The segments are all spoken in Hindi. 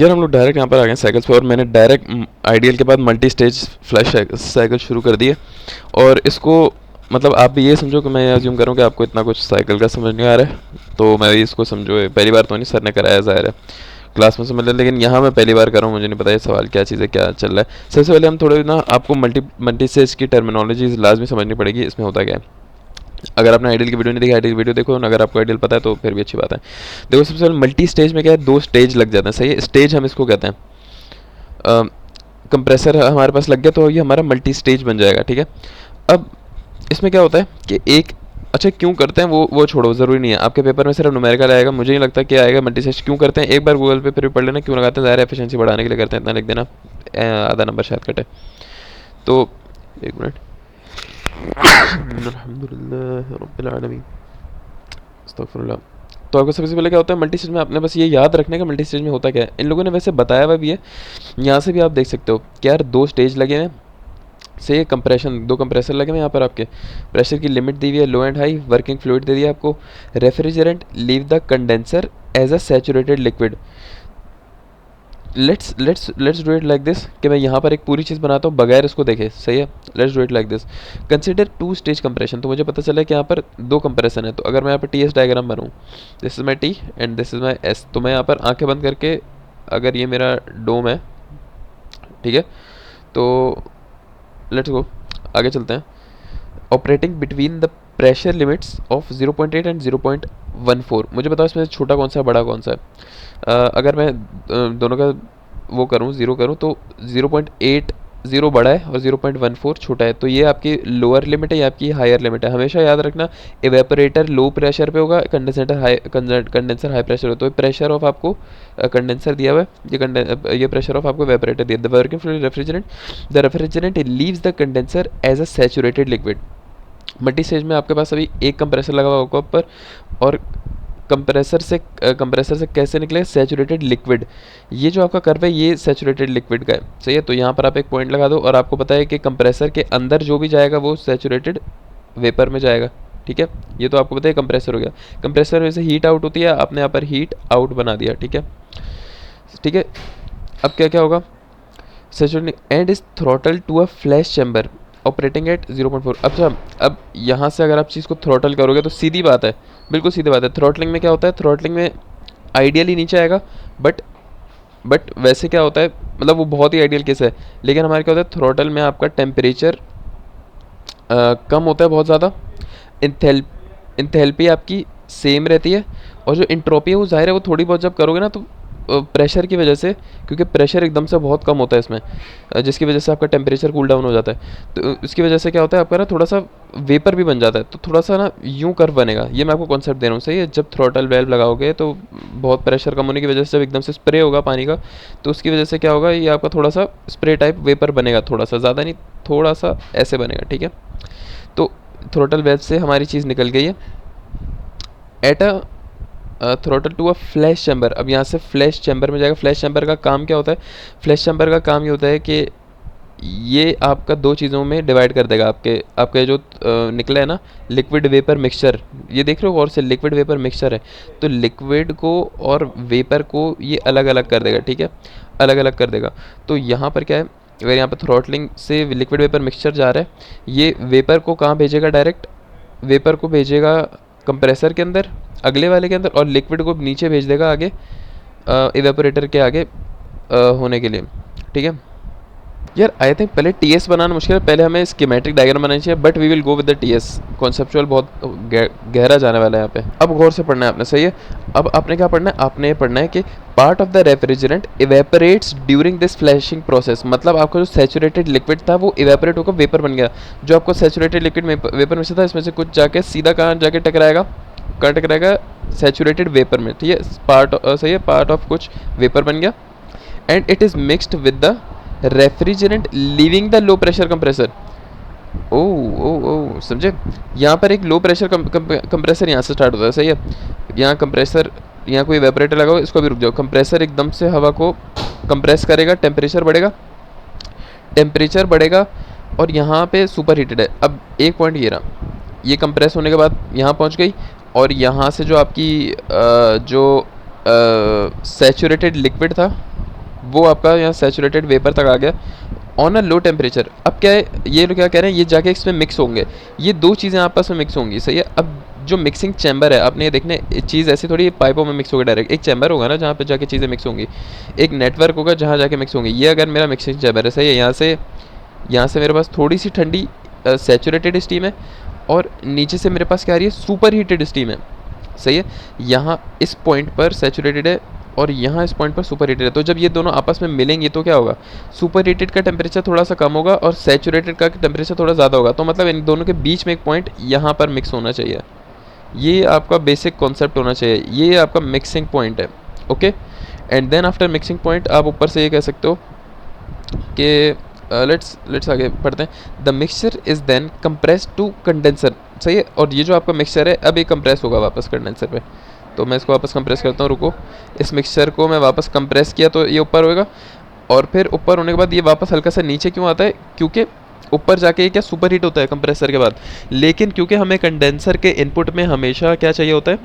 यार हम लोग डायरेक्ट यहाँ पर आ गए साइकिल्स पे, और मैंने डायरेक्ट आइडियल के बाद मल्टी स्टेज फ्लैश साइकिल शुरू कर दिए। और इसको मतलब आप भी ये समझो कि मैं अज्यूम करूँ कि आपको इतना कुछ साइकिल का समझ नहीं आ रहा है, तो मैं भी इसको समझो पहली बार तो नहीं, सर ने कराया ज़ाहिर है, क्लास में समझ लिया, लेकिन यहाँ मैं पहली बार कर रहा हूँ, मुझे नहीं पता ये सवाल क्या चीज़ है, क्या चल रहा है। सबसे पहले हम थोड़े ना आपको मल्टी मल्टी स्टेज की टर्मिनोलॉजी लाजमी समझनी पड़ेगी, इसमें होता क्या है। अगर आपने आइडियल की वीडियो नहीं देखी, आइडियल वीडियो देखो, अगर आपको आइडियल पता है तो फिर भी अच्छी बात है। देखो सबसे पहले मल्टी स्टेज में क्या है, दो स्टेज लग जाते हैं, सही है, स्टेज हम इसको कहते हैं। कंप्रेसर हमारे पास लग गया तो ये हमारा मल्टी स्टेज बन जाएगा, ठीक है। अब इसमें क्या होता है कि एक, अच्छा क्यों करते हैं वो छोड़ो, ज़रूरी नहीं है, आपके पेपर में सिर्फ न्यूमेरिकल आएगा, मुझे नहीं लगता कि आएगा मल्टी स्टेज क्यों करते हैं। एक बार गूगल पे फिर भी पढ़ लेना क्यों लगाते हैं, ज़ाहिर एफिशिएंसी बढ़ाने के लिए करते हैं, इतना लिख देना, आधा नंबर शायद कटे। तो एक मिनट, अल्हम्दुलिल्लाह रब्बिल आलमीन, अस्तगफिरुल्लाह। तो आपको सबसे पहले क्या होता है मल्टी स्टेज में, आपने बस ये याद रखने का मल्टी स्टेज में होता क्या है। इन लोगों ने वैसे बताया हुआ भी है, यहाँ से भी आप देख सकते हो कि यार दो स्टेज लगे हैं, से कंप्रेशन, दो कंप्रेसर लगे हुए हैं यहाँ पर, आपके प्रेशर की लिमिट दी हुई है, low and high, working fluid दे दिया आपको, refrigerant leave the condenser as a saturated liquid. Let's do it like this, कि मैं यहाँ पर एक पूरी चीज़ बनाता हूँ बगैर इसको देखे, सही है। Let's do it like this, consider two stage compression. तो मुझे पता चला कि यहाँ पर दो कंप्रेशन है, तो अगर मैं यहाँ पर टी एस डायग्राम बनाऊँ, this is my T and this is my S, तो मैं यहाँ पर आंखें बंद करके, अगर ये मेरा डोम है, ठीक है, तो लेट्स गो, आगे चलते हैं। Operating between the pressure limits of 0.8 and 0.14, मुझे बताओ इसमें छोटा कौन सा है बड़ा कौन सा है। अगर मैं दोनों का वो करूँ, ज़ीरो करूँ, तो 0.80 बड़ा है और 0.14 छोटा है, तो ये आपकी लोअर लिमिट है, ये आपकी हायर लिमिट है। हमेशा याद रखना, एवेपोरेटर लो प्रेशर पे होगा, कंडेंसर हाई प्रेशर हो, तो प्रेशर ऑफ आपको कंडेंसर दिया हुआ है, ये प्रेशर ऑफ आपको एवेपोरेटर दिया। The working fluid refrigerant, the refrigerant leaves the condenser as a saturated liquid. Multi stage में आपके पास अभी एक कंप्रेसर लगा हुआ होगा ऊपर, और कंप्रेसर से कैसे निकले सैचुरेटेड लिक्विड। ये जो आपका कर्व है ये सैचुरेटेड लिक्विड का है, सही है। तो यहाँ पर आप एक पॉइंट लगा दो, और आपको पता है कि कंप्रेसर के अंदर जो भी जाएगा वो सैचुरेटेड वेपर में जाएगा, ठीक है। ये तो आपको पता है कंप्रेसर हो गया, कंप्रेसर में से हीट आउट होती है, आपने यहाँ पर हीट आउट बना दिया, ठीक है, ठीक है। अब क्या क्या होगा, saturated and is throttle to a flash chamber operating at 0.4। अच्छा, अब यहाँ से अगर आप चीज़ को थ्रॉटल करोगे तो सीधी बात है, बिल्कुल सीधी बात है। थ्रॉटलिंग में क्या होता है, थ्रॉटलिंग में आइडियली नीचे आएगा, बट वैसे क्या होता है, मतलब वो बहुत ही आइडियल केस है, लेकिन हमारे क्या होता है थ्रॉटल में आपका टेम्परेचर कम होता है बहुत ज़्यादा, इंथैल्पी आपकी सेम रहती है, और जो इंट्रोपी है वो ज़ाहिर है वो थोड़ी बहुत जब करोगे ना तो प्रेशर की वजह से, क्योंकि प्रेशर एकदम से बहुत कम होता है इसमें, जिसकी वजह से आपका टेम्परेचर कूल डाउन हो जाता है, तो इसकी वजह से क्या होता है आपका ना थोड़ा सा वेपर भी बन जाता है, तो थोड़ा सा ना यूं कर्व बनेगा। ये मैं आपको कॉन्सेप्ट दे रहा हूँ, सही है। जब थ्रॉटल वेल्व लगाओगे तो बहुत प्रेशर कम होने की वजह से जब एकदम से स्प्रे होगा पानी का, तो उसकी वजह से क्या होगा, ये आपका थोड़ा सा स्प्रे टाइप वेपर बनेगा, थोड़ा सा, ज़्यादा नहीं, थोड़ा सा ऐसे बनेगा, ठीक है। तो थ्रॉटल वेल्व से हमारी चीज़ निकल गई है at a throttle to a flash chamber. अब यहाँ से फ्लैश चैम्बर में जाएगा। फ्लैश चैम्बर का काम क्या होता है, फ्लैश चैम्बर का काम ये होता है कि ये आपका दो चीज़ों में डिवाइड कर देगा, आपके जो निकला है ना लिक्विड वेपर मिक्सचर, ये देख रहे हो और से लिक्विड वेपर मिक्सचर है, तो लिक्विड को और वेपर को ये अलग अलग कर देगा, ठीक है, अलग अलग कर देगा। तो यहाँ पर क्या है, अगर यहाँ पर थ्रॉटलिंग से लिक्विड वेपर मिक्सचर जा रहा है, ये वेपर को कहाँ भेजेगा, डायरेक्ट वेपर को भेजेगा कंप्रेसर के अंदर, अगले वाले के अंदर, और लिक्विड को नीचे भेज देगा आगे इवेपोरेटर के आगे होने के लिए, ठीक है। यार आई थिंक पहले टी एस बनाना मुश्किल है, पहले हमें स्कीमेटिक डायग्राम बनानी चाहिए, but we will go with the T S. Conceptual बहुत गहरा जाने वाला है यहाँ पे, अब गौर से पढ़ना है आपने, सही है। अब आपने क्या पढ़ना है, आपने ये पढ़ना है कि part of the refrigerant evaporates during this flashing process, मतलब आपका जो सैचुरेटेड लिक्विड था वो इवेपोरेट होकर वेपर बन गया। जो आपको सैचुरेटेड लिक्विड वेपर में से था, इसमें से कुछ जाके सीधा कहाँ जाके टकराएगा, कहाँ टकराएगा, सैचुरेटेड वेपर में, ठीक है। पार्ट सही है, पार्ट ऑफ कुछ वेपर बन गया, and it is mixed with the refrigerant leaving the low pressure compressor. ओ ओ ओ समझे, यहाँ पर एक लो प्रेशर कंप्रेसर यहाँ से स्टार्ट होता है, सही है। यहाँ कंप्रेसर, यहाँ कोई वेपरेटर लगा हुआ, इसको भी रुक जाओ, कंप्रेसर एकदम से हवा को कंप्रेस करेगा, टेम्परेचर बढ़ेगा, और यहाँ पे सुपर हीटेड है। अब एक पॉइंट ये रहा, ये कंप्रेस होने के बाद यहाँ पहुँच गई, और यहाँ से जो आपकी जो सैचुरेटेड लिक्विड था वो आपका यहाँ सैचुरेटेड वेपर तक आ गया ऑन अ लो टेम्परेचर। अब क्या है, ये लोग क्या कह रहे हैं, ये जाके इसमें मिक्स होंगे, ये दो चीज़ें आपस में मिक्स होंगी, सही है। अब जो मिक्सिंग चैम्बर है, आपने ये देखने चीज़ ऐसी थोड़ी पाइपों में मिक्स होगा डायरेक्ट, एक चैम्बर होगा ना जहाँ पे जाके चीज़ें मिक्स होंगी, एक नेटवर्क होगा जहाँ जाके मिक्स होंगी। ये अगर मेरा मिक्सिंग चैम्बर है, सही है, यहाँ से मेरे पास थोड़ी सी ठंडी सैचुरेटेड स्टीम है, और नीचे से मेरे पास क्या आ रही है, सुपर हीटेड स्टीम है, सही है। यहाँ इस पॉइंट पर सैचुरेटेड है और यहाँ इस पॉइंट पर सुपर हीटेड है। तो जब ये दोनों आपस में मिलेंगे तो क्या होगा, सुपर हीटेड का टेम्परेचर थोड़ा सा कम होगा और सैचुरेटेड का टेम्परेचर थोड़ा ज़्यादा होगा। तो मतलब इन दोनों के बीच में एक पॉइंट यहाँ पर मिक्स होना चाहिए। ये आपका बेसिक कॉन्सेप्ट होना चाहिए, ये आपका मिक्सिंग पॉइंट है। Okay, and then after mixing point आप ऊपर से ये कह सकते हो कि लेट्स आगे पढ़ते हैं। The mixture is then compress to condenser, सही है। और ये जो आपका मिक्सचर है अब ये कंप्रेस होगा वापस कंडेंसर पे। तो मैं इसको वापस कंप्रेस करता हूँ, रुको। इस मिक्सचर को मैं वापस कंप्रेस किया तो ये ऊपर होएगा, और फिर ऊपर होने के बाद ये वापस हल्का सा नीचे क्यों आता है, क्योंकि ऊपर जाके ये क्या सुपर हीट होता है कंप्रेसर के बाद। लेकिन क्योंकि हमें कंडेंसर के इनपुट में हमेशा क्या चाहिए होता है,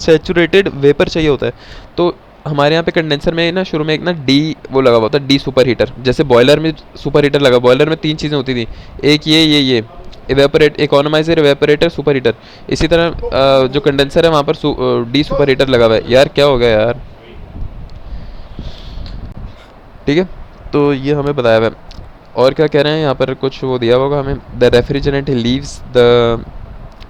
सैचुरेटेड वेपर चाहिए होता है। तो हमारे यहाँ पे कंडेंसर में ना शुरू में एक ना डी वो लगा हुआ होता है, डी सुपर हीटर। जैसे बॉयलर में सुपर हीटर लगा, बॉयलर में तीन चीज़ें होती थी, एक ये evaporate, economiser, evaporator, super heater. इसी तरह जो कंडेंसर है वहाँ पर डी सुपर हीटर लगा हुआ है। यार क्या हो गया यार, ठीक है। तो ये हमें बताया हुआ है। और क्या कह रहे हैं यहाँ पर, कुछ वो दिया होगा हमें। The refrigerant leaves the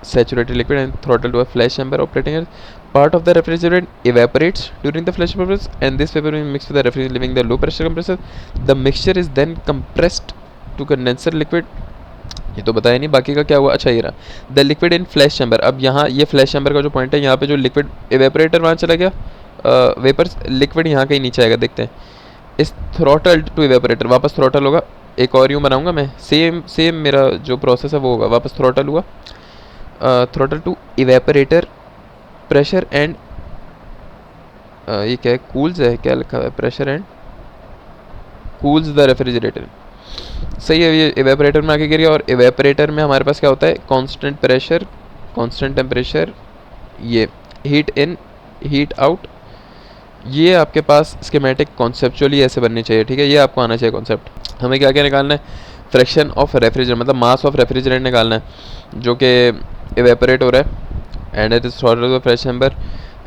saturated liquid and throttle to a flash chamber operating as part of the refrigerant evaporates during the flash process, and this vapor will mix with the refrigerant leaving the low pressure compressor. The mixture is then compressed to condenser liquid। ये तो बताया नहीं, बाकी का क्या हुआ। अच्छा ये रहा the liquid in flash chamber. अब यहाँ ये फ्लैश चैम्बर का जो पॉइंट है, यहाँ पे जो लिक्विड एवेपोरेटर वहाँ चला गया, वेपर लिक्विड यहाँ कहीं नीचे आएगा, देखते हैं। इस थ्रॉटल टू एवेपोरेटर, वापस थ्रॉटल होगा। एक और यूँ बनाऊँगा मैं, सेम मेरा जो प्रोसेस है वो होगा, वापस थ्रॉटल हुआ, throttle to evaporator pressure and ये क्या है, कूल्स है, क्या लिखा है, pressure and cools the refrigerator, सही है। ये इवेपोरेटर में आके गिर गया, और इवेपोरेटर में हमारे पास क्या होता है, कांस्टेंट प्रेशर, कांस्टेंट टेम्परेचर, ये हीट इन हीट आउट। ये आपके पास स्कीमेटिक कॉन्सेप्चुअली ऐसे बननी चाहिए, ठीक है। ये आपको आना चाहिए कॉन्सेप्ट। हमें क्या क्या निकालना है, फ्रैक्शन ऑफ रेफ्रिजरेंट, मतलब मास ऑफ रेफ्रिजरेंट निकालना है जो कि इवेपोरेट हो रहा है, and it is throttle of flash chamber,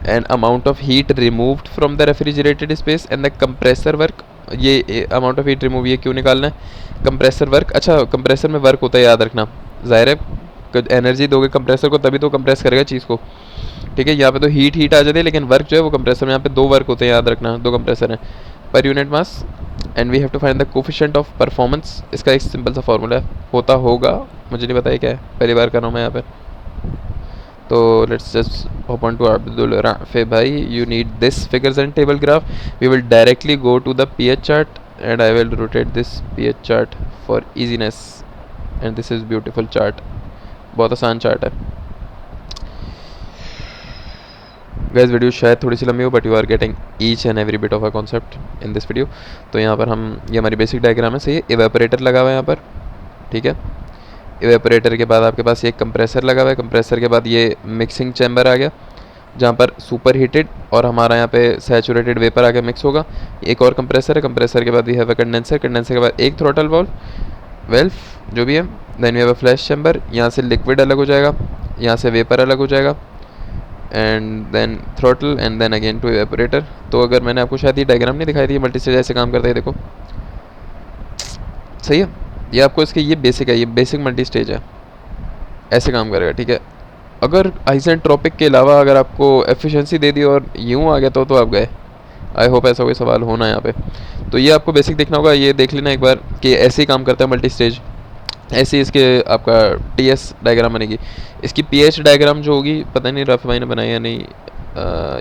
and amount of heat removed from the refrigerated space, and the compressor work. ये अमाउंट ऑफ हीट रिमूव ये क्यों निकालना है, कंप्रेसर वर्क। अच्छा कंप्रेसर में वर्क होता है, याद रखना, ज़ाहिर है एनर्जी दोगे कंप्रेसर को तभी तो कंप्रेस करेगा चीज़ को, ठीक है। यहाँ पे तो हीट आ जाती है, लेकिन वर्क जो है वो कंप्रेसर में, यहाँ पे दो वर्क होते हैं, याद रखना, दो कंप्रेसर हैं पर unit mass. And we have to find the coefficient of performance. इसका एक सिंपल सा फॉर्मूला होता होगा, मुझे नहीं पता है क्या है, पहली बार कर रहा हूँ मैं यहाँ पे। तो let's just hop on to Abdul Rafi bhai, you need this figures and table graph. We will directly go to the pH chart and I will rotate this pH chart for easiness, and this is beautiful chart, बहुत आसान चार्ट है गाइस। वीडियो शायद थोड़ी सी लंबी हो, but you are getting each and every bit of a concept in this video. तो यहाँ पर हम, ये हमारी बेसिक डायग्राम है, सही है। इवेपोरेटर लगा हुआ है यहाँ पर, ठीक है। इवेपोरेटर के बाद आपके पास ये कंप्रेसर लगा हुआ है, कंप्रेसर के बाद ये मिक्सिंग चैम्बर आ गया जहाँ पर सुपर हीटेड और हमारा यहाँ पे सैचुरेटेड वेपर आके मिक्स होगा। एक और कंप्रेसर है, कंप्रेसर के बाद we have a condenser, condenser के बाद एक थ्रॉटल वेल्व जो भी है। Then we have a flash chamber, यहाँ से लिक्विड अलग हो जाएगा, यहाँ से वेपर अलग हो जाएगा, and then throttle, and then again to evaporator. तो अगर मैंने आपको शायद ये डायग्राम नहीं दिखाई थी, मल्टी स्टेज ऐसे काम करता है, देखो सही है। ये आपको इसके ये बेसिक है, ये बेसिक मल्टी स्टेज है, ऐसे काम करेगा, ठीक है। अगर आइसेंट्रोपिक के अलावा अगर आपको एफिशिएंसी दे दी और यूँ आ गया तो आप गए। आई होप ऐसा कोई सवाल होना यहाँ पे। तो ये आपको बेसिक देखना होगा, ये देख लेना एक बार कि ऐसे ही काम करता है मल्टी स्टेज। ऐसे ही इसके आपका टीएस डायग्राम बनेगी। इसकी पीएच डायग्राम जो होगी, पता नहीं रफ़ी भाई ने बनाई या नहीं,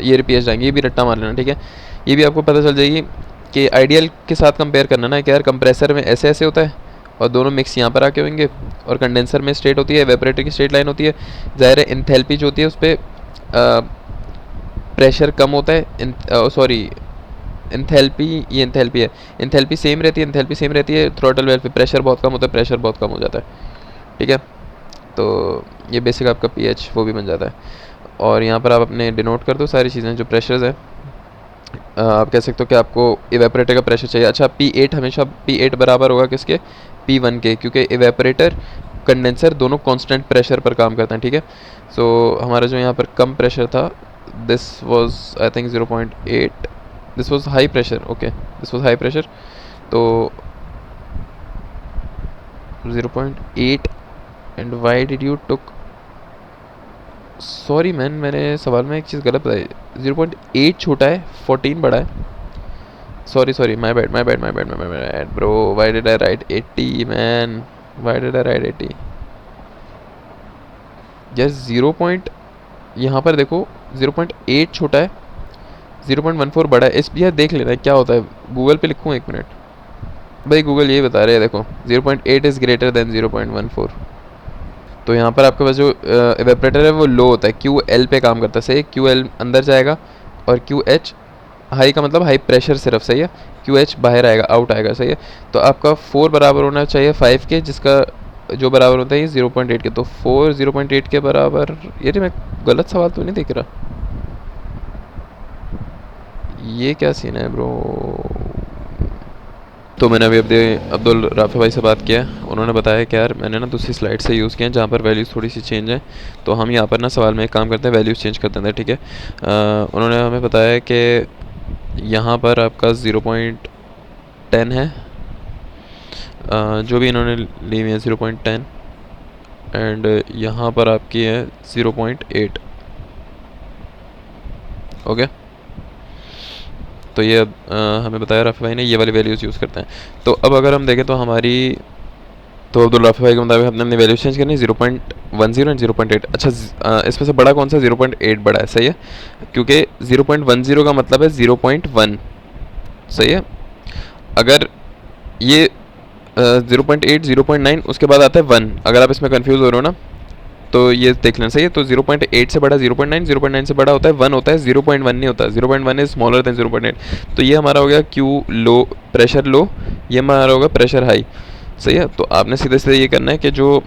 ये पीएच डायग्राम, ये भी रट्टा मार लेना, ठीक है। ये भी आपको पता चल जाएगी कि आइडियल के साथ कंपेयर करना ना कि यार कंप्रेसर में ऐसे ऐसे होता है और दोनों मिक्स यहाँ पर आके होंगे, और कंडेंसर में स्ट्रेट होती है, एवेपोरेटर की स्ट्रेट लाइन होती है। ज़ाहिर है इंथैल्पी जो होती है उस पर प्रेशर कम होता है, सॉरी इंथैल्पी, ये इंथैल्पी है, इंथैल्पी सेम रहती है, इंथैल्पी सेम रहती है। थ्रॉटल वेल्व पे प्रेशर बहुत कम होता है, प्रेशर बहुत कम हो जाता है, ठीक है। तो ये बेसिक आपका पीएच वो भी बन जाता है। और यहाँ पर आप अपने डिनोट कर दो सारी चीज़ें जो प्रेशर्स हैं। आप कह सकते हो कि आपको इवेपोरेटर का प्रेशर चाहिए। अच्छा, P8 हमेशा P8 बराबर होगा किसके, P1 के, क्योंकि इवेपोरेटर कंडेंसर दोनों कांस्टेंट प्रेशर पर काम करते हैं, ठीक है। सो हमारा जो यहाँ पर कम प्रेशर था, this was I think 0.8, this was high pressure, okay this was high pressure, तो 0.8 and why did you took, sorry man, मैंने सवाल में एक चीज़ गलत बताई, 0.8 छोटा है, 14 बड़ा है, sorry, my bad bro, why did I write 80 man, why did I write 80 यार 0 पॉइंट, यहाँ पर देखो 0.8 छोटा है, 0.14 बड़ा है, इस यार देख लेना क्या होता है, गूगल पे लिखूँ, एक मिनट भाई, गूगल ये बता रहे हैं, देखो 0.8 इज़ ग्रेटर देन 0.14। तो यहाँ पर आपके पास जो एवेपरेटर है वो लो होता है, क्यू एल पे काम करता है, सही है, क्यू एल अंदर जाएगा और क्यू एच, हाई का मतलब हाई प्रेशर सिर्फ, सही है, क्यू एच बाहर आएगा, आउट आएगा, सही है। तो आपका 4 बराबर होना चाहिए 5 के, जिसका जो बराबर होता है ये 0.8 के, तो 4 0.8 के बराबर, ये मैं गलत सवाल तो नहीं देख रहा, ये क्या सीन है ब्रो। तो मैंने अभी अब्दुल राफ़ी भाई से बात किया, उन्होंने बताया कि यार मैंने ना दूसरी स्लाइड से यूज़ किया है जहाँ पर वैल्यूज़ थोड़ी सी चेंज है, तो हम यहाँ पर ना सवाल में एक काम करते हैं, वैल्यूज़ चेंज कर देते हैं, ठीक है। उन्होंने हमें बताया कि यहाँ पर आपका 0.10 है, जो भी इन्होंने ली हुई है 0.10, एंड यहाँ पर आपकी है 0.8, ओके। तो ये अब हमें बताया राफ़ी भाई ने, ये वाली वैल्यूज़ यूज़ करते हैं। तो अब अगर हम देखें तो हमारी, तो अब्दुल राफ़ी भाई के मुताबिक हमने अपनी वैल्यूज चेंज करनी 0.10 एंड 0.8। अच्छा, इसमें से बड़ा कौन सा, 0.8 बड़ा है, सही है, क्योंकि 0.10 का मतलब है 0.1, सही है। अगर ये 0.8 0.9 उसके बाद आता है 1, अगर आप इसमें कंफ्यूज हो रहे हो ना तो ये देख लेना, सही है। तो 0.8 से बड़ा 0.9, 0.9 से बड़ा होता है 1 होता है, 0.1 नहीं होता, 0.1 इज स्मॉलर देन 0.8। तो ये हमारा हो गया क्यू लो, प्रेशर लो, ये हमारा होगा प्रेशर हाई, सही है। तो आपने सीधे सीधे ये करना है कि जो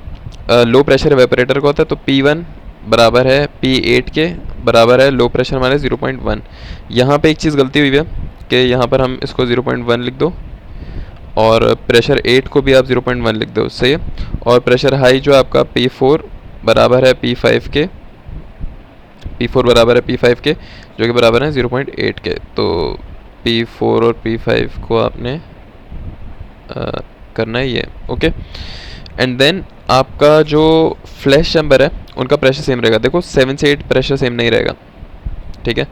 लो प्रेशर एवेपोरेटर का होता है, तो P1 बराबर है P8 के, बराबर है लो प्रेशर हमारे 0.1। यहाँ पे एक चीज़ गलती हुई है कि यहाँ पर हम इसको 0.1 लिख दो, और प्रेशर 8 को भी आप 0.1 लिख दो, सही है। और प्रेशर हाई जो आपका P4 बराबर है P5 के, P4 बराबर है P5 के, जो कि बराबर है 0.8 के। तो P4 और P5 को आपने करना ही है, ओके। एंड देन आपका जो फ्लैश चैम्बर है उनका प्रेशर सेम रहेगा, देखो 7 से 8 प्रेशर सेम नहीं रहेगा, ठीक है,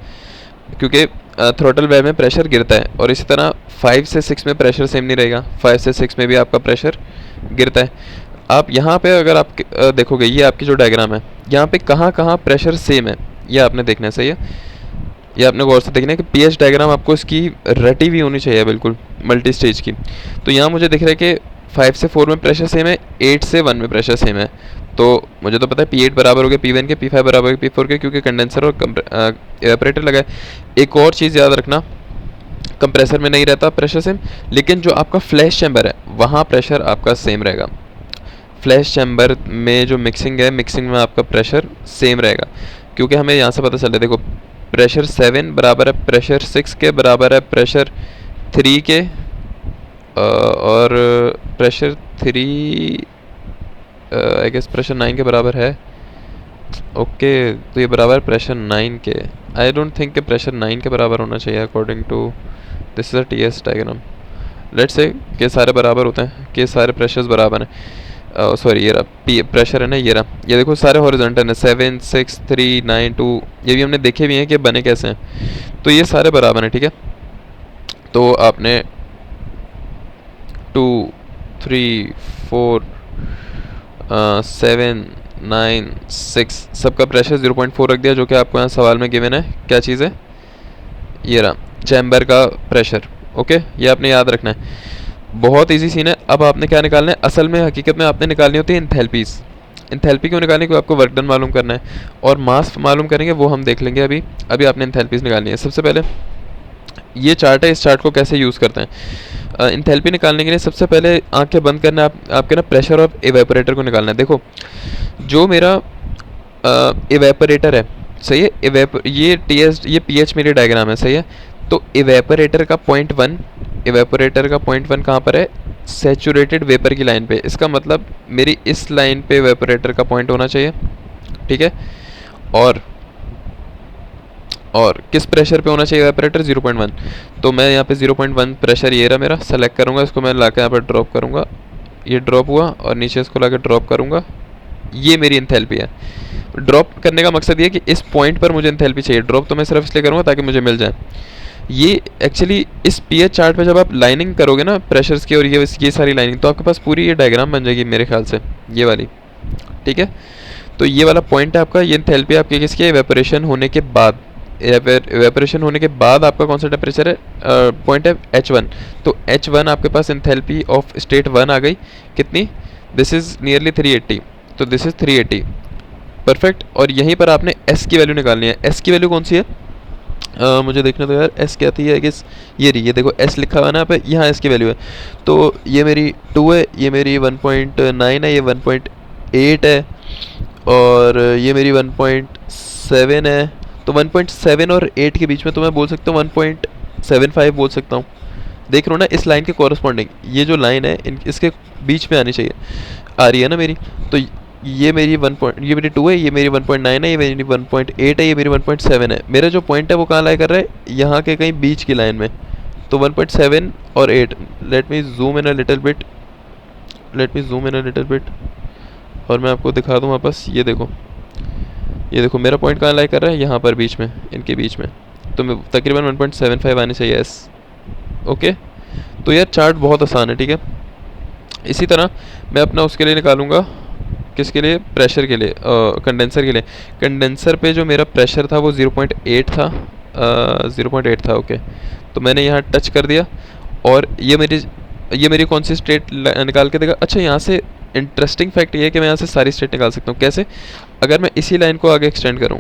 क्योंकि थ्रोटल वेव में प्रेशर गिरता है, और इसी तरह 5 से 6 में प्रेशर सेम नहीं रहेगा, 5 से 6 में भी आपका प्रेशर गिरता है। आप यहाँ पे अगर आप देखोगे, ये आपकी जो डायग्राम है, यहाँ पे कहाँ कहाँ प्रेशर सेम है ये आपने देखना है, सही है। ये आपने गौर से देखना है कि पीएच डायग्राम आपको इसकी रटी हुई होनी चाहिए बिल्कुल मल्टी स्टेज की। तो यहाँ मुझे दिख रहा है कि 5 से 4 में प्रेशर सेम है, 8 से 1 में प्रेशर सेम है। तो मुझे तो पता है P8 बराबर हो गया P1 के, P5 बराबर हो गया P4 के, क्योंकि कंडेंसर और एवेपोरेटर लगा है। एक और चीज़ याद रखना, कंप्रेसर में नहीं रहता प्रेशर सेम, लेकिन जो आपका फ्लैश चैम्बर है वहाँ प्रेशर आपका सेम रहेगा। फ्लैश चैम्बर में जो मिक्सिंग है, मिक्सिंग में आपका प्रेशर सेम रहेगा, क्योंकि हमें यहाँ से पता चल रहा है, देखो प्रेशर 7 बराबर है प्रेशर 6 के, बराबर है प्रेशर 3 के, और प्रेशर 3 आई गेस प्रेशर 9 के बराबर है, ओके। तो ये बराबर प्रेशर 9 के, आई डोंट थिंक कि प्रेशर 9 के बराबर होना चाहिए according to this is a TS diagram. Let's say कि सारे बराबर होते हैं, कि सारे प्रेशर्स बराबर हैं, सॉरी ये रहा प्रेशर है ना, ये रहा, ये देखो सारे हॉरिजॉन्टल है, 7 6 3 9 2, ये भी हमने देखे भी हैं कि बने कैसे हैं, तो ये सारे बराबर हैं, ठीक है। तो आपने 2 3 4 7 9 6 सबका प्रेशर 0.4 रख दिया, जो कि आपको यहाँ सवाल में गिवन है, क्या चीज़ है, ये रहा चैम्बर का प्रेशर, ओके। ये आपने याद रखना है, बहुत इजी सीन है। अब आपने क्या निकालना है, असल में हकीकत में आपने निकालनी होती है इंथैल्पीज़। इंथैल्पी क्यों निकालनी, क्योंकि आपको वर्क डन मालूम करना है, और मास मालूम करेंगे वो हम देख लेंगे अभी। अभी आपने इंथैल्पीज़ निकालनी है। सबसे पहले ये चार्ट है, इस चार्ट को कैसे यूज़ करते हैं इंथैल्पी निकालने के लिए। सबसे पहले आंखें बंद करना, आपके ना प्रेशर और एवेपोरेटर को निकालना है। देखो जो मेरा एवेपोरेटर है, सही है, ये टीएस, ये पीएच मेरी डायग्राम है, सही है। तो इवेपोरेटर का पॉइंट 1 कहाँ पर है? सैचुरेटेड वेपर की लाइन पे। इसका मतलब मेरी इस लाइन पे इवेपोरेटर का पॉइंट होना चाहिए, ठीक है। और किस प्रेशर पे होना चाहिए इवेपोरेटर? 0.1। तो मैं यहाँ पे 0.1 प्रेशर ये रहा मेरा, सेलेक्ट करूँगा, इसको मैं लाके यहाँ पर ड्रॉप करूँगा, ये ड्रॉप हुआ, और नीचे इसको लाके ड्रॉप करूँगा, ये मेरी एंथैल्पी है। ड्रॉप करने का मकसद ये है कि इस पॉइंट पर मुझे एंथैल्पी चाहिए। ड्रॉप तो मैं सिर्फ इसलिए करूँगा ताकि मुझे मिल जाए। ये एक्चुअली इस पीएच चार्ट पे जब आप लाइनिंग करोगे ना प्रेशर्स की, और ये सारी लाइनिंग, तो आपके पास पूरी ये डायग्राम बन जाएगी मेरे ख्याल से, ये वाली, ठीक है। तो ये वाला पॉइंट है आपका, ये एंथैल्पी आपकी किसकी है? इवेपोरेशन होने के बाद। इवेपोरेशन होने के बाद आपका कौन सा टेम्परेचर है? पॉइंट है H1। तो H1 आपके पास एंथैल्पी ऑफ स्टेट 1 आ गई, कितनी? This is nearly 380। तो दिस इज़ 380, परफेक्ट। और यहीं पर आपने S की वैल्यू निकालनी है। S की वैल्यू कौन सी है? मुझे देखना तो यार, S क्या थी? आई गेस ये रही, ये देखो S लिखा हुआ है ना यहाँ पे, यहाँ S की वैल्यू है। तो ये मेरी 2 है, ये मेरी 1.9 है, ये 1.8 है, और ये मेरी 1.7 है। तो 1.7 और 8 के बीच में तो मैं बोल सकता हूँ 1.75 बोल सकता हूँ। देख रहे हो ना, इस लाइन के कॉरस्पॉन्डिंग ये जो लाइन है इसके बीच में आनी चाहिए, आ रही है ना मेरी। तो ये मेरी 1 ये मेरी 2 है, ये मेरी 1.9 है, ये मेरी 1.8 है, ये मेरी 1.7 है। मेरा जो पॉइंट है वो कहाँ लाई कर रहा है? यहाँ के कहीं बीच की लाइन में। तो 1.7 और 8, let me zoom in a little bit, और मैं आपको दिखा दूँ वापस। ये देखो मेरा पॉइंट कहाँ लाई कर रहा है? यहाँ पर बीच में, इनके बीच में। तो मैं तकरीबन 1.75 आनी चाहिए एस। ओके, तो यार चार्ट बहुत आसान है, ठीक है। इसी तरह मैं अपना उसके लिए निकालूंगा, किसके लिए? प्रेशर के लिए, कंडेंसर के लिए। कंडेंसर पे जो मेरा प्रेशर था वो 0.8 था, 0.8 था। ओके, तो मैंने यहाँ टच कर दिया, और ये मेरी कौन सी स्टेट निकाल के देगा? अच्छा, यहाँ से इंटरेस्टिंग फैक्ट ये है कि मैं यहाँ से सारी स्टेट निकाल सकता हूँ। कैसे? अगर मैं इसी लाइन को आगे एक्सटेंड करूँ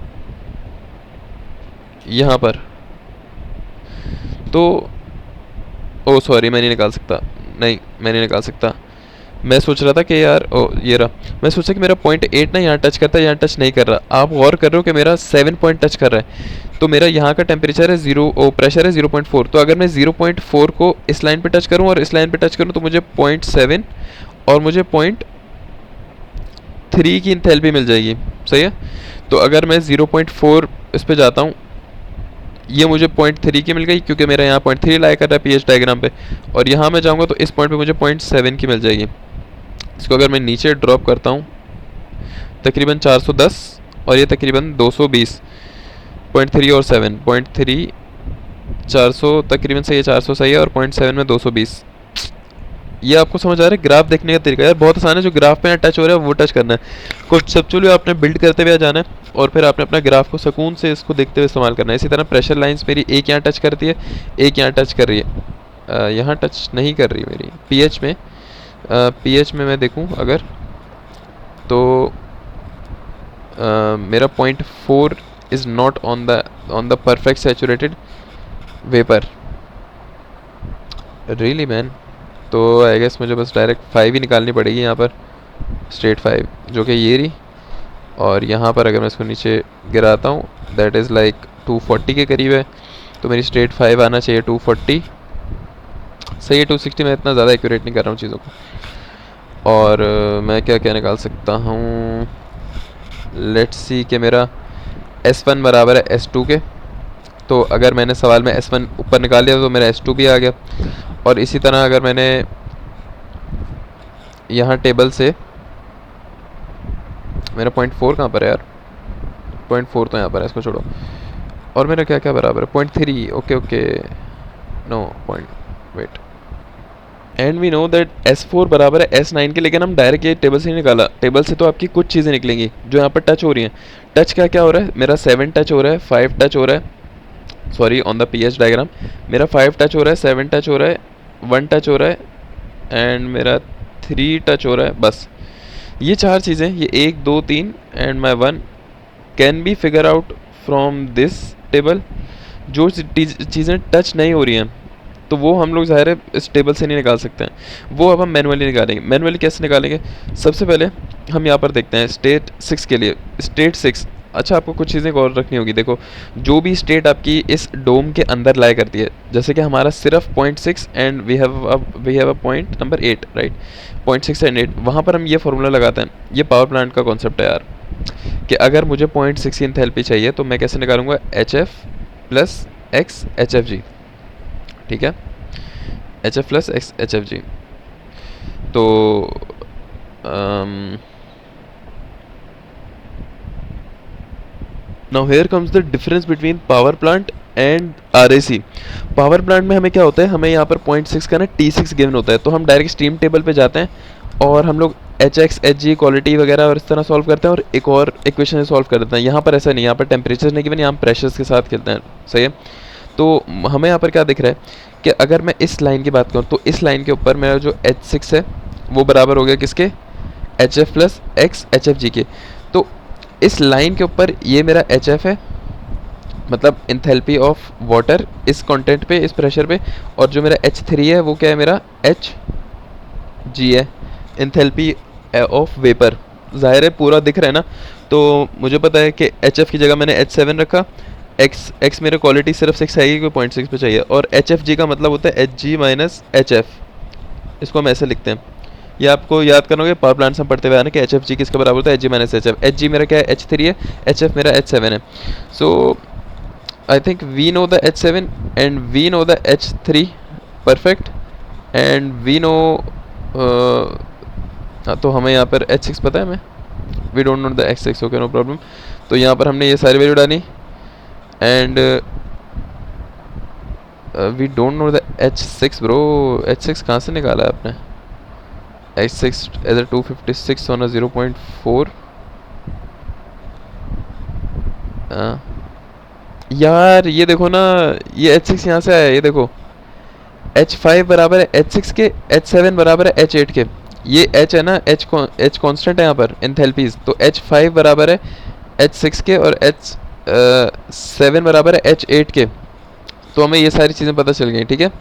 यहाँ पर, तो ओ सॉरी, मैं नहीं निकाल सकता। मैं सोच रहा था कि यार ये रहा, मैं सोचा कि मेरा पॉइंट 8 ना यहाँ टच करता है, यहाँ टच नहीं कर रहा। आप गौर कर रहे हो कि मेरा 7 पॉइंट टच कर रहा है। तो मेरा यहाँ का टेम्परेचर है प्रेशर है 0.4। तो अगर मैं 0.4 को इस लाइन पे टच करूँ और इस लाइन पे टच करूँ, तो मुझे 0.7 और मुझे 0.3 की एंथैल्पी मिल जाएगी, सही है। तो अगर मैं 0.4 इस पे जाता हूँ, ये मुझे 0.3 की मिल गई, क्योंकि मेरा यहाँ 0.3 लाया कर रहा है पीएच डायग्राम पे, और यहाँ मैं जाऊँगा तो इस पॉइंट पे मुझे 0.7 की मिल जाएगी। इसको अगर मैं नीचे ड्रॉप करता हूँ, तकरीबन 410, और ये तकरीबन 220, 0.3 और 7, 0.3 400 तकरीबन सही है, 400 सही है, और 0.7 में 220। ये आपको समझ आ रहा है? ग्राफ देखने का तरीका यार बहुत आसान है। जो ग्राफ पे यहाँ टच हो रहा है वो टच करना है। कॉन्सेप्चुअली आपने बिल्ड करते हुए जाना है, और फिर आपने अपना ग्राफ को सुकून से इसको देखते हुए इस्तेमाल करना है। इसी तरह प्रेशर लाइंस मेरी एक यहाँ टच करती है, एक यहाँ टच कर रही है, यहाँ टच नहीं कर रही मेरी पीएच में। पीएच में मैं देखूँ अगर, तो मेरा 0.4 is not on the perfect saturated vapour, really man. तो आई गेस मुझे बस डायरेक्ट 5 ही निकालनी पड़ेगी यहाँ पर, स्ट्रेट 5, जो कि ये रही। और यहाँ पर अगर मैं इसको नीचे गिराता हूँ, दैट इज़ लाइक 240 के करीब है। तो मेरी स्ट्रेट 5 आना चाहिए 240, सही है। 260 मैं इतना ज़्यादा एक्यूरेट नहीं कर रहा हूँ चीज़ों को। और मैं क्या क्या निकाल सकता हूँ? लेट्स सी कि मेरा S1 बराबर है S2 के। तो अगर मैंने सवाल में S1 ऊपर निकाल लिया तो मेरा S2 भी आ गया। और इसी तरह अगर मैंने यहाँ टेबल से, मेरा 0.4 कहाँ पर है यार? 0.4 तो यहाँ पर है, इसको छोड़ो। और मेरा क्या क्या बराबर है? 0.3, okay, no point, wait. And we know that S4 बराबर है S9 के, लेकिन हम डायरेक्ट ये टेबल से नहीं निकाला। टेबल से तो आपकी कुछ चीज़ें निकलेंगी जो यहाँ पर टच हो रही हैं। टच क्या क्या हो रहा है? मेरा 7 टच हो रहा है, 5 टच हो रहा है, sorry on the pH diagram मेरा 5 टच हो रहा है, 7 टच हो रहा है, 1 टच हो रहा है, एंड मेरा 3 टच हो रहा है। बस ये 4 चीज़ें, ये 1 2 3 and my 1 can be figure out from this table. जो चीज़ें टच नहीं हो रही हैं तो वो हम लोग ज़ाहिर है इस टेबल से नहीं निकाल सकते हैं, वो अब हम मैनुअली निकालेंगे। मैनुअली कैसे निकालेंगे? सबसे पहले हम यहाँ पर देखते हैं स्टेट 6 के लिए। स्टेट 6 अच्छा, आपको कुछ चीज़ें गौर रखनी होगी। देखो, जो भी स्टेट आपकी इस डोम के अंदर लाई करती है, जैसे कि हमारा सिर्फ 0.6 and we have a point number 8, right, 0.6 and 8, वहाँ पर हम ये फार्मूला लगाते हैं। ये पावर प्लांट का कॉन्सेप्ट है यार, कि अगर मुझे 0.6 की एंथैल्पी चाहिए तो मैं कैसे निकालूंगा, H F plus X H F G, ठीक है, H F plus X H F G. तो now here comes the difference between power plant and RAC. Power plant में हमें क्या होता है, हमें यहाँ पर 0.6 का ना T6 गिवन होता है, तो हम डायरेक्ट स्टीम टेबल पे जाते हैं और हम लोग H x H G quality वगैरह और इस तरह सॉल्व करते हैं और एक और इक्वेशन सॉल्व कर देते हैं। यहाँ पर ऐसा नहीं, यहाँ पर टेम्परेचर नहीं गिवन, यहाँ प्रेशर्स के साथ खेलते हैं, सही है। तो हमें यहाँ पर क्या दिख रहा है कि अगर मैं इस लाइन की बात करूँ तो इस लाइन के ऊपर मेरा जो H6 है वो बराबर हो गया किसके, H F plus X H F जी के। तो इस लाइन के ऊपर ये मेरा एच एफ है, मतलब इंथैल्पी ऑफ वाटर इस कंटेंट पे, इस प्रेशर पे, और जो मेरा H3 है वो क्या है, मेरा एच जी है, इंथैल्पी ऑफ वेपर। जाहिर है पूरा दिख रहा है ना, तो मुझे पता है कि एच एफ की जगह मैंने H7 रखा, एक्स मेरे क्वालिटी सिर्फ 6 आएगी, कोई 0.6 पे चाहिए, और एच एफ जी का मतलब होता है H G minus H F, इसको हम ऐसे लिखते हैं। ये आपको याद करना होगा, पावर प्लांट से हम पढ़ते हुए आना कि एच एफ जी किसके बराबर होता है, H G minus H F. H G मेरा क्या है, H3 है, एच एफ मेरा H7 है। So I think we know the H7 and we know the H3 perfect, and we know, तो हमें यहाँ पर H6 पता है हमें, we don't know the H6, okay no problem. तो यहाँ पर हमने ये सारी वैल्यू डाली and we don't know the H6 bro. H6 कहाँ से निकाला है आपने, H6 as a 256 on a 0.4। यार ये देखो ना, ये H6 यहाँ से आया है, ये देखो H5 बराबर है H6 के, H7 बराबर है H8 के। ये H है ना, H कांस्टेंट है यहाँ पर एंथैल्पीज, तो H5 बराबर है H6 के और H7 बराबर है H8 के। तो हमें ये सारी चीज़ें पता चल गई, ठीक है।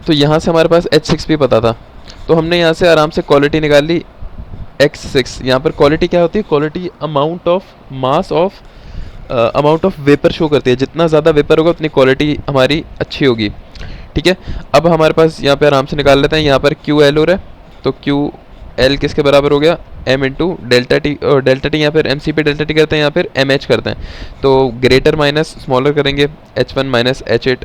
तो यहाँ से हमारे पास H6 भी पता था, तो हमने यहाँ से आराम से क्वालिटी निकाल ली X6। यहाँ पर क्वालिटी क्या होती है, quality amount of mass of amount of vapour show करती है, जितना ज़्यादा वेपर होगा उतनी क्वालिटी हमारी अच्छी होगी, ठीक है। अब हमारे पास यहाँ पे आराम से निकाल लेते हैं, यहाँ पर क्यू एल हो रहा है, तो क्यू एल किसके बराबर हो गया, एम इंटू डेल्टा टी, और डेल्टा टी यहाँ पर एम सी पे डेल्टा टी करते हैं, यहाँ पर एम एच करते हैं, तो ग्रेटर माइनस स्मॉलर करेंगे, H1 माइनस H8,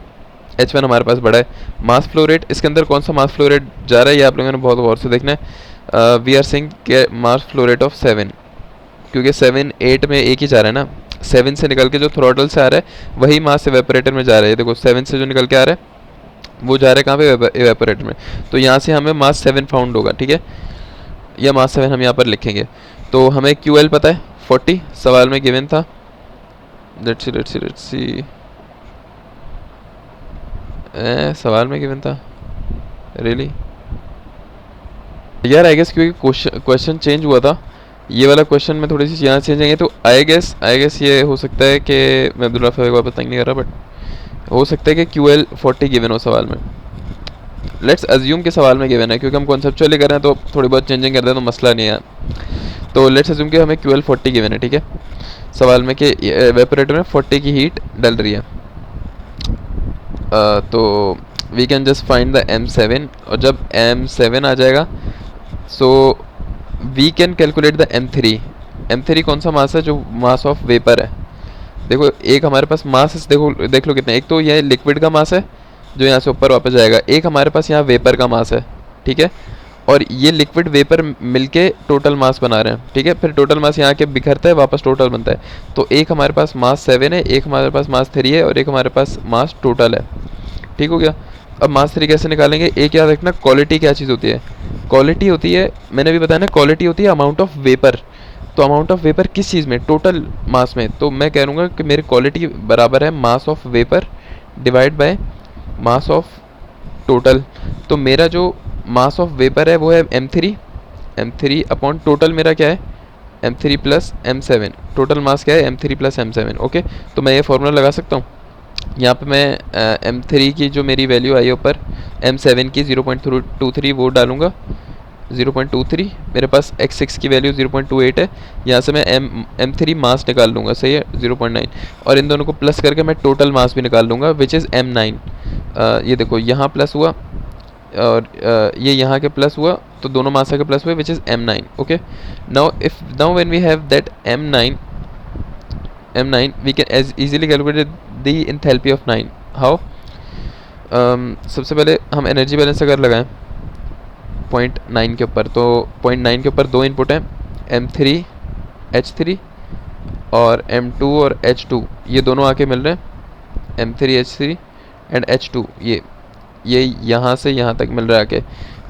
H1 हमारे पास बड़ा है। मास फ्लो रेट, इसके अंदर कौन सा मास फ्लो रेट जा रहा है ये आप लोगों ने बहुत गौर से देखना है। वी आर सिंग के मास फ्लो रेट ऑफ 7, क्योंकि 7 8 में एक ही जा रहा है ना, 7 से निकल के जो थ्रॉटल से आ रहा है वही मास एवेपोरेटर में जा रहा है। देखो 7 से जो निकल के आ रहा है वो जा रहा है कहाँ पे, एवेपोरेटर में, तो यहाँ से हमें मास 7 फाउंड होगा, ठीक है, या मास 7 हम यहाँ पर लिखेंगे। तो हमें क्यू एल पता है 40, सवाल में गिवन था, लेट्स सी सवाल में गिवन था रियली यार, आई गेस क्योंकि क्वेश्चन चेंज हुआ था, ये वाला क्वेश्चन में थोड़ी सी यहाँ चेंज आएंगे, तो आई गेस ये हो सकता है कि मैं अब्दुल्ला फैग वापस तंग नहीं कर रहा, बट हो सकता है कि क्यू एल 40 गिवन हो सवाल में। लेट्स अज्यूम के सवाल में गिवन है, क्योंकि हम कॉन्सेप्चुअली कर रहे हैं तो थोड़ी बहुत चेंजिंग कर दें तो मसला नहीं है। तो लेट्स अज्यूम कि हमें क्यू एल 40 गिवन है, ठीक है, सवाल में कि एवेपोरेटर में 40 की हीट डल रही है। तो we can just find the M7, और जब M7 आ जाएगा so we can calculate the M3। M3 कौन सा मास है, जो मास ऑफ वेपर है। देखो एक हमारे पास मास, देख लो कितने, एक तो यह लिक्विड का मास है जो यहाँ से ऊपर वापस जाएगा, एक हमारे पास यहाँ वेपर का मास है, ठीक है, और ये लिक्विड वेपर मिलके टोटल मास बना रहे हैं, ठीक है। फिर टोटल मास यहाँ के बिखरता है, वापस टोटल बनता है। तो एक हमारे पास मास 7 है, एक हमारे पास मास 3 है, और एक हमारे पास मास टोटल है, ठीक हो गया। अब मास 3 कैसे निकालेंगे, एक याद रखना, क्वालिटी क्या चीज़ होती है, क्वालिटी होती है, मैंने भी बताया ना, क्वालिटी होती है अमाउंट ऑफ वेपर। तो अमाउंट ऑफ वेपर किस चीज़ में, टोटल मास में, तो मैं कह दूँगा कि मेरी क्वालिटी बराबर है mass of vapour divide by mass of total. तो मेरा जो मास ऑफ वेपर है वो है M3 अपॉन टोटल मेरा क्या है, M3 plus M7, total mass क्या है, M3 प्लस M7, ओके। तो मैं ये फॉर्मूला लगा सकता हूँ, यहाँ पे मैं M3 की जो मेरी वैल्यू आई है ऊपर, M7 की 0.23 वो डालूंगा, 0.23, मेरे पास x6 की वैल्यू 0.28 है। यहाँ से मैं m3 मास निकाल लूँगा, सही है, 0.9, और इन दोनों को प्लस करके मैं टोटल मास भी निकाल लूँगा विच इज़ m9। ये देखो यहाँ प्लस हुआ और ये यहाँ के प्लस हुआ, तो दोनों मासा के प्लस हुए which is m9। Okay, now when we have that m9 we can as easily calculate the enthalpy of 9। how? सबसे पहले हम एनर्जी बैलेंस अगर लगाएं 0.9 के ऊपर, तो 0.9 के ऊपर दो इनपुट हैं, m3 h3 और m2 और h2, ये दोनों आके मिल रहे हैं, m3 h3 एंड h2, ये यहाँ से यहाँ तक मिल रहा है आके,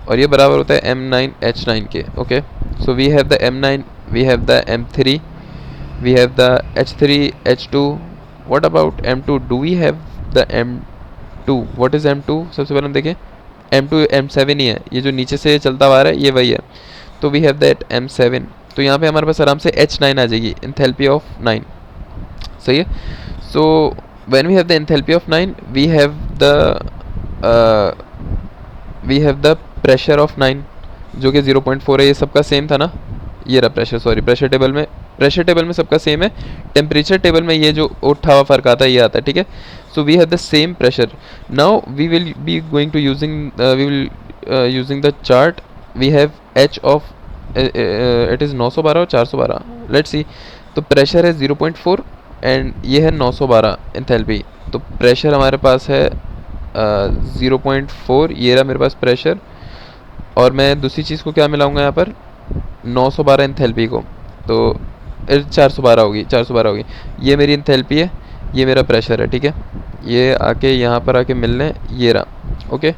और ये बराबर होता है m9 h9 के। Okay, so we have the m9, we have the m3, we have the h3 h2, what about m2? do we have the m2? what is m2? सबसे पहले हम देखें, m2 m7 ही है, ये जो नीचे से चलता आ रहा है ये वही है, तो we have that m7, तो यहाँ पे हमारे पास आराम से h9 आ जाएगी, enthalpy of 9, सही है। so when we have the enthalpy of 9 we have the pressure of 9 जो कि 0.4 है, ये सबका सेम था ना, ये रहा प्रेशर, सॉरी प्रेशर टेबल में सबका सेम है, टेम्परेचर टेबल में ये जो उठा हुआ फ़र्क आता है ये आता है, ठीक है। So we have the same pressure, now we will be going to using the chart, we have H of it is 912 और 412, लेट्स सी। तो प्रेशर है 0.4 एंड ये है 912 एंथैल्पी, तो प्रेशर हमारे पास है 0.4, ये रहा मेरे पास प्रेशर, और मैं दूसरी चीज़ को क्या मिलाऊंगा यहाँ पर, 912 एंथैल्पी को, तो 412 होगी, ये मेरी एंथैल्पी है, ये मेरा प्रेशर है, ठीक है। ये आके यहाँ पर आके मिल लें, ये रहा, ओके,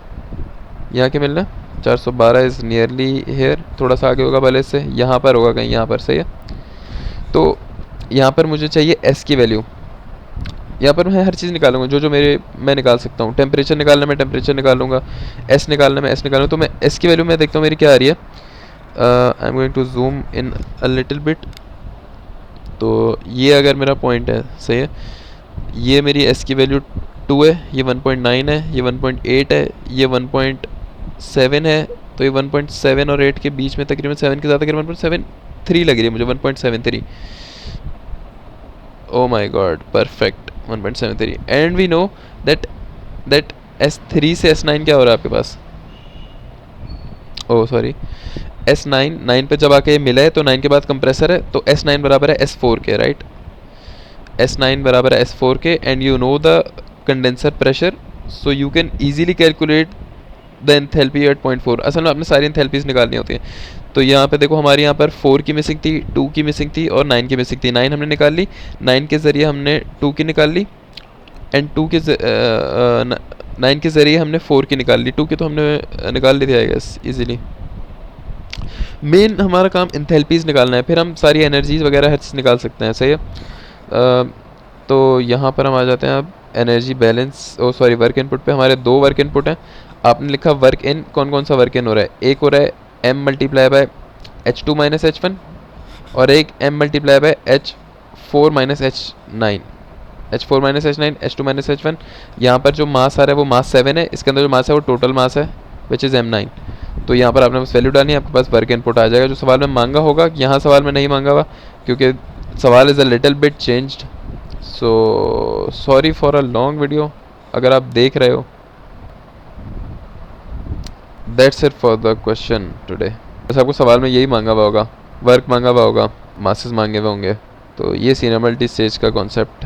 यहाँ के मिल लें, 412 इज़ नियरली हेयर, थोड़ा सा आगे होगा भले से, यहाँ पर होगा कहीं, यहाँ पर, सही है। तो यहाँ पर मुझे चाहिए एस की वैल्यू, यहाँ पर मैं हर चीज़ निकालूंगा जो मैं निकाल सकता हूँ, टेम्परेचर निकालना मैं टेम्परेचर निकालूंगा, एस निकालना मैं एस निकालूंगा, तो मैं एस की वैल्यू मैं देखता हूँ मेरी क्या आ रही है। I am going to zoom in a little bit, तो ये अगर मेरा पॉइंट है, सही है, ये मेरी एस की वैल्यू 2 है, ये 1.9 है, ये 1.8 है, ये 1.7 है, तो ये 1.7 और 8 के बीच में तकरीबन 7 के साथ तकरीबन 1.73 लग रही है मुझे, 1.73, oh my god, perfect, 1.73, and we know that S3 से S9 क्या हो रहा है आपके पास, ओह सॉरी, S9 9 पे जब आके मिला है तो 9 के बाद कंप्रेसर है, तो S9 बराबर है S4 के, राइट, S9 बराबर है S4 के, and you know the condenser pressure, so you can easily calculate the enthalpy at 0.4। असल में आपने सारी एंथैल्पीज निकालनी होती हैं, तो यहाँ पे देखो हमारे यहाँ पर 4 की मिसिंग थी, 2 की मिसिंग थी और 9 की मिसिंग थी, 9 हमने निकाल ली, 9 के ज़रिए हमने 2 की निकाल ली, एंड 9 के ज़रिए हमने 4 की निकाल ली, 2 की तो हमने निकाल ली थी आई गेस ईजिली। मेन हमारा काम एंथैल्पीज़ निकालना है, फिर हम सारी एनर्जीज़ वगैरह हर चीज़ निकाल सकते हैं, सही है। तो यहाँ पर हम आ जाते हैं अब एनर्जी बैलेंस, ओ सॉरी वर्क इनपुट पे, हमारे 2 वर्क इनपुट हैं, आपने लिखा वर्क इन, कौन सा वर्क इन हो रहा है, एक हो रहा है m multiply by h2 minus h1 और एक m multiply by h4 minus h9, h4 minus h9, h2 minus h1। यहाँ पर जो मास आ रहा है वो मास 7 है, इसके अंदर जो मास है वो टोटल मास है विच इज़ m9। तो यहाँ पर आपने बस वैल्यू डालनी है, आपके पास वर्क इनपुट आ जाएगा। जो सवाल में मांगा होगा, यहाँ सवाल में नहीं मांगा हुआ क्योंकि सवाल is a little bit changed, so sorry for a long video अगर आप देख रहे हो। That's it for the question today. बस आपको सवाल में यही मांगा हुआ होगा, वर्क मांगा हुआ होगा, मासेस मांगे हुए होंगे, तो ये सीनियर मल्टी स्टेज का कॉन्सेप्ट